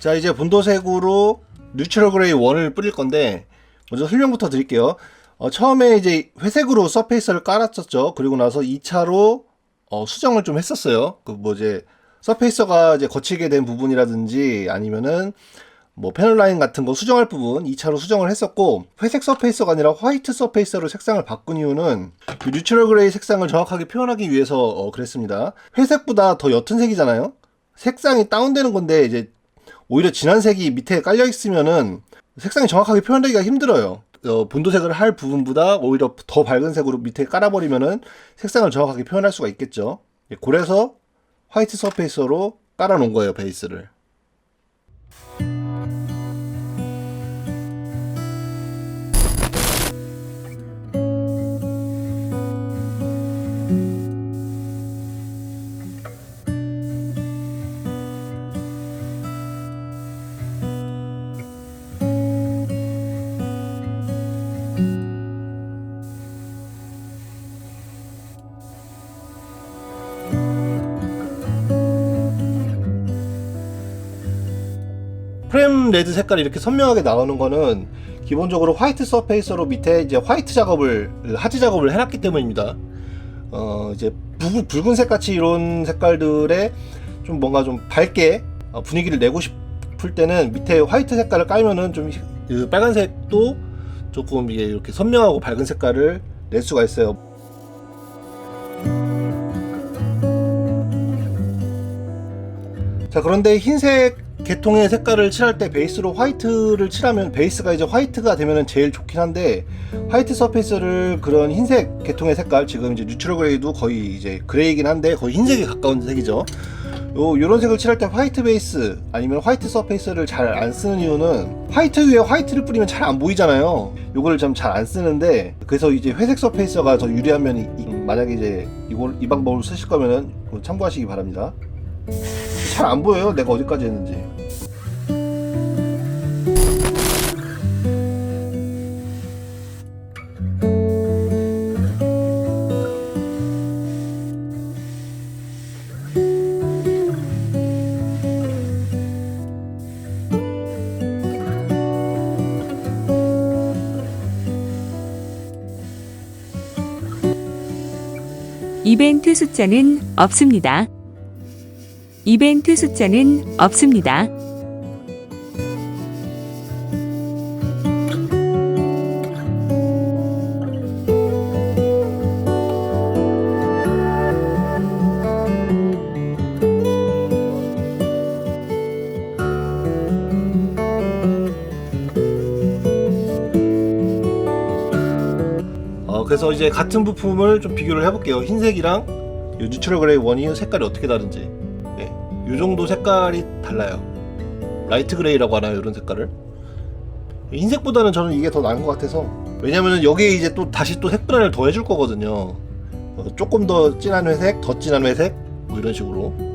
자, 이제 본도색으로 뉴트럴 그레이 1을 뿌릴 건데 먼저 설명부터 드릴게요. 처음에 이제 회색으로 서페이서를 깔았었죠. 그리고 나서 2차로 수정을 좀 했었어요. 이제 서페이서가 이제 거치게 된 부분이라든지 아니면은 뭐 패널 라인 같은 거 수정할 부분 2차로 수정을 했었고, 회색 서페이서가 아니라 화이트 서페이서로 색상을 바꾼 이유는 그 뉴트럴 그레이 색상을 정확하게 표현하기 위해서 그랬습니다. 회색보다 더 옅은 색이잖아요. 색상이 다운되는 건데 이제 오히려 진한 색이 밑에 깔려 있으면은 색상이 정확하게 표현되기가 힘들어요. 본도색을 할 부분보다 오히려 더 밝은 색으로 밑에 깔아버리면은 색상을 정확하게 표현할 수가 있겠죠. 그래서 화이트 서페이서로 깔아 놓은 거예요, 베이스를. 프레임 레드 색깔이 이렇게 선명하게 나오는 거는 기본적으로 화이트 서페이서로 밑에 이제 화이트 작업을, 하지 작업을 해놨기 때문입니다. 이제 붉은색 같이 이런 색깔들에 좀 뭔가 좀 밝게 분위기를 내고 싶을 때는 밑에 화이트 색깔을 깔면은 좀 빨간색도 조금 이게 이렇게 선명하고 밝은 색깔을 낼 수가 있어요. 자, 그런데 흰색 계통의 색깔을 칠할 때 베이스로 화이트를 칠하면 베이스가 이제 화이트가 되면 제일 좋긴 한데, 화이트 서페이스를 그런 흰색 계통의 색깔, 지금 이제 뉴트럴 그레이도 거의 이제 그레이긴 한데 거의 흰색에 가까운 색이죠. 요런 색을 칠할 때 화이트 베이스 아니면 화이트 서페이스를 잘 안 쓰는 이유는 화이트 위에 화이트를 뿌리면 잘 안 보이잖아요. 요거를 좀 잘 안 쓰는데, 그래서 이제 회색 서페이스가 더 유리한 면이 만약에 이제 이 방법을 쓰실 거면은 참고하시기 바랍니다. 잘 안 보여요, 내가 어디까지 했는지. 이벤트 숫자는 없습니다. 이벤트 숫자는 없습니다. 그래서 이제 같은 부품을 좀 비교를 해볼게요. 흰색이랑 이 뉴트럴 그레이 1이 색깔이 어떻게 다른지. 네, 이 정도 색깔이 달라요. 라이트 그레이라고 하나요, 이런 색깔을? 흰색보다는 저는 이게 더 나은 것 같아서. 왜냐면은 여기에 이제 또 다시 또 색변화를 더 해줄 거거든요. 조금 더 진한 회색, 더 진한 회색, 뭐 이런 식으로.